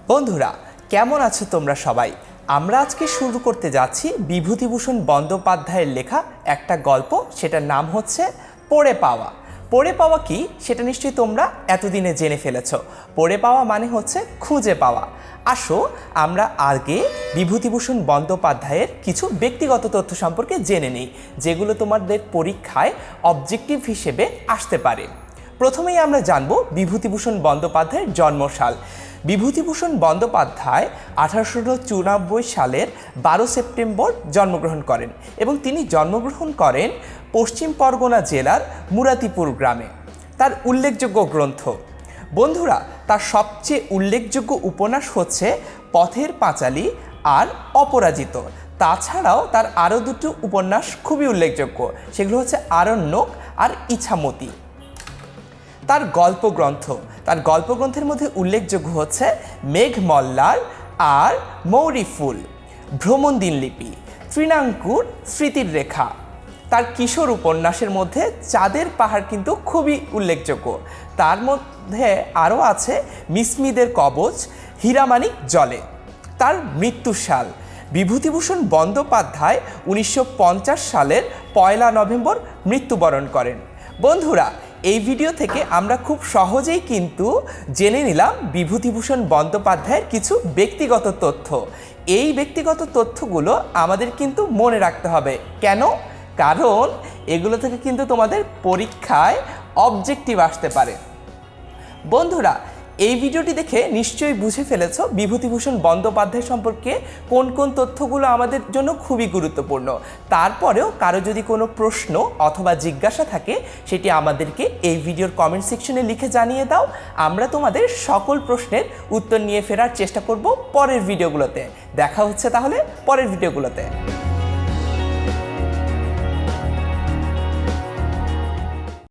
বন্ধুরা কেমন আছো তোমরা সবাই? আমরা আজকে শুরু করতে যাচ্ছি বিভূতিভূষণ বন্দ্যোপাধ্যায়ের লেখা একটা গল্প, সেটার নাম হচ্ছে পড়ে পাওয়া। পড়ে পাওয়া কি সেটা নিশ্চয়ই তোমরা এতদিনে জেনে ফেলেছো। পড়ে পাওয়া মানে হচ্ছে খুঁজে পাওয়া। আসো আমরা আগে বিভূতিভূষণ বন্দ্যোপাধ্যায়ের কিছু ব্যক্তিগত তথ্য সম্পর্কে জেনে নিই, যেগুলো তোমাদের পরীক্ষায় অবজেক্টিভ হিসেবে আসতে পারে। প্রথমেই আমরা জানব বিভূতিভূষণ বন্দ্যোপাধ্যায়ের জন্মসাল। বিভূতিভূষণ বন্দ্যোপাধ্যায় 1894 সালের 12 সেপ্টেম্বর জন্মগ্রহণ করেন এবং তিনি জন্মগ্রহণ করেন পশ্চিম পরগনা জেলার মুরাতিপুর গ্রামে। তার উল্লেখযোগ্য গ্রন্থ, বন্ধুরা, তার সবচেয়ে উল্লেখযোগ্য উপন্যাস হচ্ছে পথের পাঁচালী আর অপরাজিত। তাছাড়াও তার আরও দুটো উপন্যাস খুবই উল্লেখযোগ্য, সেগুলো হচ্ছে আরণ্যক আর ইছামতি। তার গল্পগ্রন্থের মধ্যে উল্লেখযোগ্য হচ্ছে মেঘমল্লার আর মৌরি ফুল, ভ্রমণ দিনলিপি, তৃণাঙ্কুর, স্মৃতির রেখা। তার কিশোর উপন্যাসের মধ্যে চাঁদের পাহাড় কিন্তু খুবই উল্লেখযোগ্য। তার মধ্যে আরও আছে মিসমিদের কবচ, হীরামানিক জলে। তার মৃত্যুর সাল, বিভূতিভূষণ বন্দ্যোপাধ্যায় 1950 সালের 1 নভেম্বর মৃত্যুবরণ করেন। বন্ধুরা, এই ভিডিও থেকে আমরা খুব সহজেই কিন্তু জেনে নিলাম বিভূতিভূষণ বন্দ্যোপাধ্যায়ের কিছু ব্যক্তিগত তথ্য। এই ব্যক্তিগত তথ্যগুলো আমাদের কিন্তু মনে রাখতে হবে। কেন? কারণ এগুলো থেকে কিন্তু তোমাদের পরীক্ষায় অবজেক্টিভ আসতে পারে। বন্ধুরা, এই ভিডিওটি দেখে নিশ্চয়ই বুঝে ফেলেছো বিভূতিভূষণ বন্দ্যোপাধ্যায় সম্পর্কে কোন কোন তথ্যগুলো আমাদের জন্য খুবই গুরুত্বপূর্ণ। তারপরেও কারো যদি কোনো প্রশ্ন অথবা জিজ্ঞাসা থাকে, সেটি আমাদেরকে এই ভিডিওর কমেন্ট সেকশনে লিখে জানিয়ে দাও। আমরা তোমাদের সকল প্রশ্নের উত্তর নিয়ে ফেরার চেষ্টা করব পরের ভিডিওগুলোতে। দেখা হচ্ছে তাহলে পরের ভিডিওগুলোতে।